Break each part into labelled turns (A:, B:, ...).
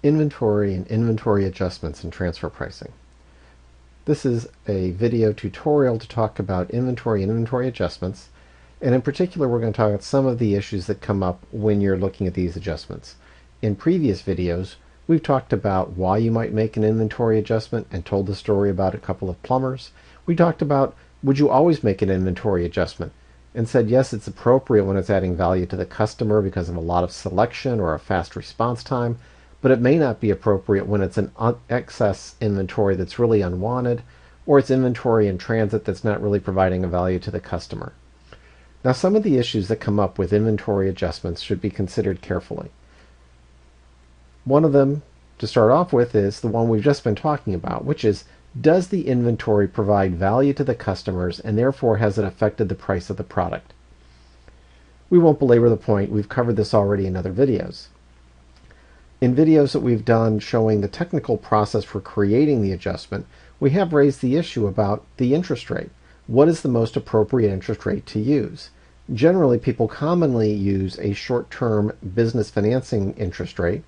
A: Inventory and inventory adjustments and transfer pricing. This is a video tutorial to talk about inventory and inventory adjustments, and in particular we're going to talk about some of the issues that come up when you're looking at these adjustments. In previous videos we've talked about why you might make an inventory adjustment and told the story about a couple of plumbers. We talked about would you always make an inventory adjustment and said yes, it's appropriate when it's adding value to the customer because of a lot of selection or a fast response time, but it may not be appropriate when it's an excess inventory that's really unwanted, or it's inventory in transit that's not really providing a value to the customer. Now, some of the issues that come up with inventory adjustments should be considered carefully. One of them, to start off with, is the one we've just been talking about, which is, does the inventory provide value to the customers, and therefore has it affected the price of the product? We won't belabor the point. We've covered this already in other videos. In videos that we've done showing the technical process for creating the adjustment, we have raised the issue about the interest rate. What is the most appropriate interest rate to use? Generally, people commonly use a short-term business financing interest rate.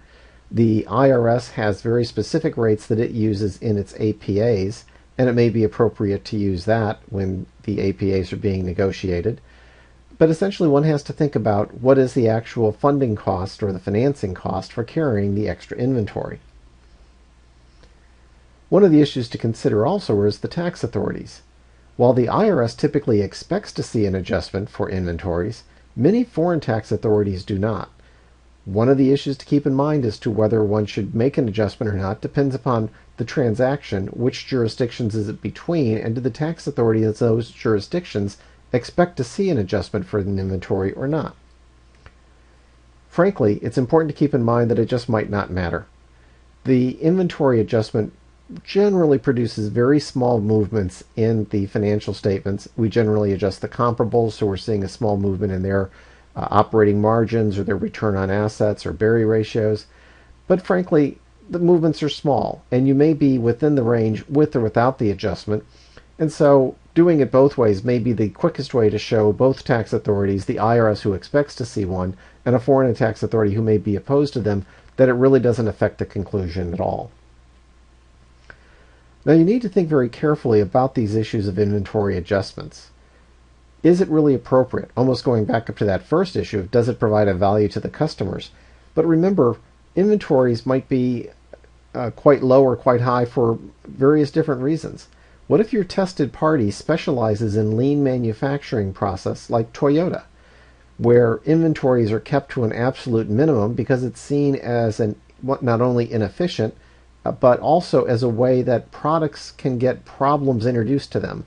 A: The IRS has very specific rates that it uses in its APAs, and it may be appropriate to use that when the APAs are being negotiated. But essentially one has to think about what is the actual funding cost or the financing cost for carrying the extra inventory. One of the issues to consider also is the tax authorities. While the IRS typically expects to see an adjustment for inventories, many foreign tax authorities do not. One of the issues to keep in mind as to whether one should make an adjustment or not depends upon the transaction, which jurisdictions is it between, and do the tax authorities of those jurisdictions expect to see an adjustment for an inventory or not. Frankly, it's important to keep in mind that it just might not matter. The inventory adjustment generally produces very small movements in the financial statements. We generally adjust the comparables, so we're seeing a small movement in their operating margins or their return on assets or Berry ratios. But frankly, the movements are small, and you may be within the range with or without the adjustment. And so doing it both ways may be the quickest way to show both tax authorities, the IRS who expects to see one, and a foreign tax authority who may be opposed to them, that it really doesn't affect the conclusion at all. Now you need to think very carefully about these issues of inventory adjustments. Is it really appropriate? Almost going back up to that first issue of does it provide a value to the customers? But remember, inventories might be quite low or quite high for various different reasons. What if your tested party specializes in lean manufacturing process like Toyota, where inventories are kept to an absolute minimum because it's seen as not only inefficient, but also as a way that products can get problems introduced to them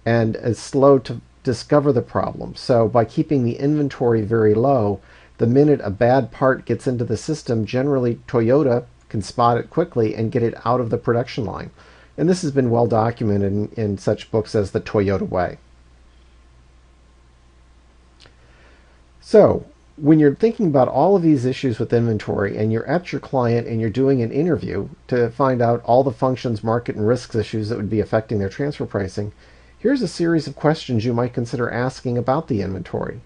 A: and is slow to discover the problem. So by keeping the inventory very low, the minute a bad part gets into the system, generally Toyota can spot it quickly and get it out of the production line. And this has been well documented in such books as The Toyota Way. So when you're thinking about all of these issues with inventory and you're at your client and you're doing an interview to find out all the functions, market, and risks issues that would be affecting their transfer pricing, here's a series of questions you might consider asking about the inventory.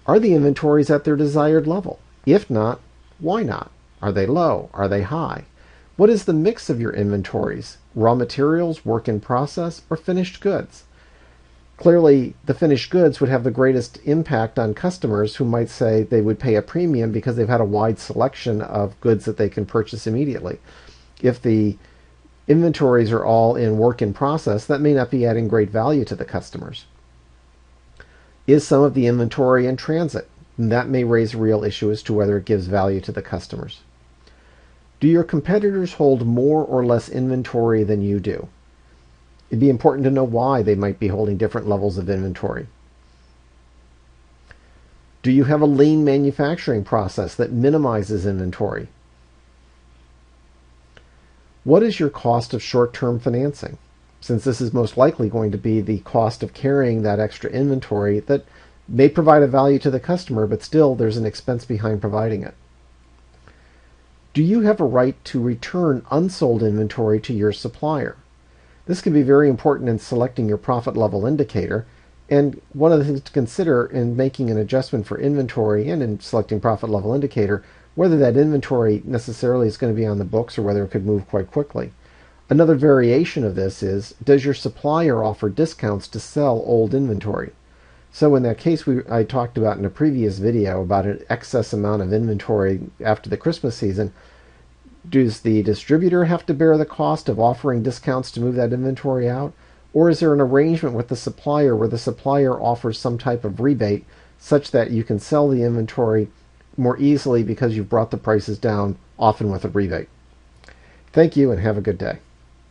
A: Are the inventories at their desired level? If not, why not? Are they low? Are they high? What is the mix of your inventories? Raw materials, work in process, or finished goods? Clearly, the finished goods would have the greatest impact on customers who might say they would pay a premium because they've had a wide selection of goods that they can purchase immediately. If the inventories are all in work in process, that may not be adding great value to the customers. Is some of the inventory in transit? And that may raise a real issue as to whether it gives value to the customers. Do your competitors hold more or less inventory than you do? It'd be important to know why they might be holding different levels of inventory. Do you have a lean manufacturing process that minimizes inventory? What is your cost of short-term financing? Since this is most likely going to be the cost of carrying that extra inventory that may provide a value to the customer, but still there's an expense behind providing it. Do you have a right to return unsold inventory to your supplier? This can be very important in selecting your profit level indicator, and one of the things to consider in making an adjustment for inventory and in selecting profit level indicator, whether that inventory necessarily is going to be on the books or whether it could move quite quickly. Another variation of this is, does your supplier offer discounts to sell old inventory? So in that case, I talked about in a previous video about an excess amount of inventory after the Christmas season. Does the distributor have to bear the cost of offering discounts to move that inventory out? Or is there an arrangement with the supplier where the supplier offers some type of rebate such that you can sell the inventory more easily because you've brought the prices down, often with a rebate? Thank you and have a good day.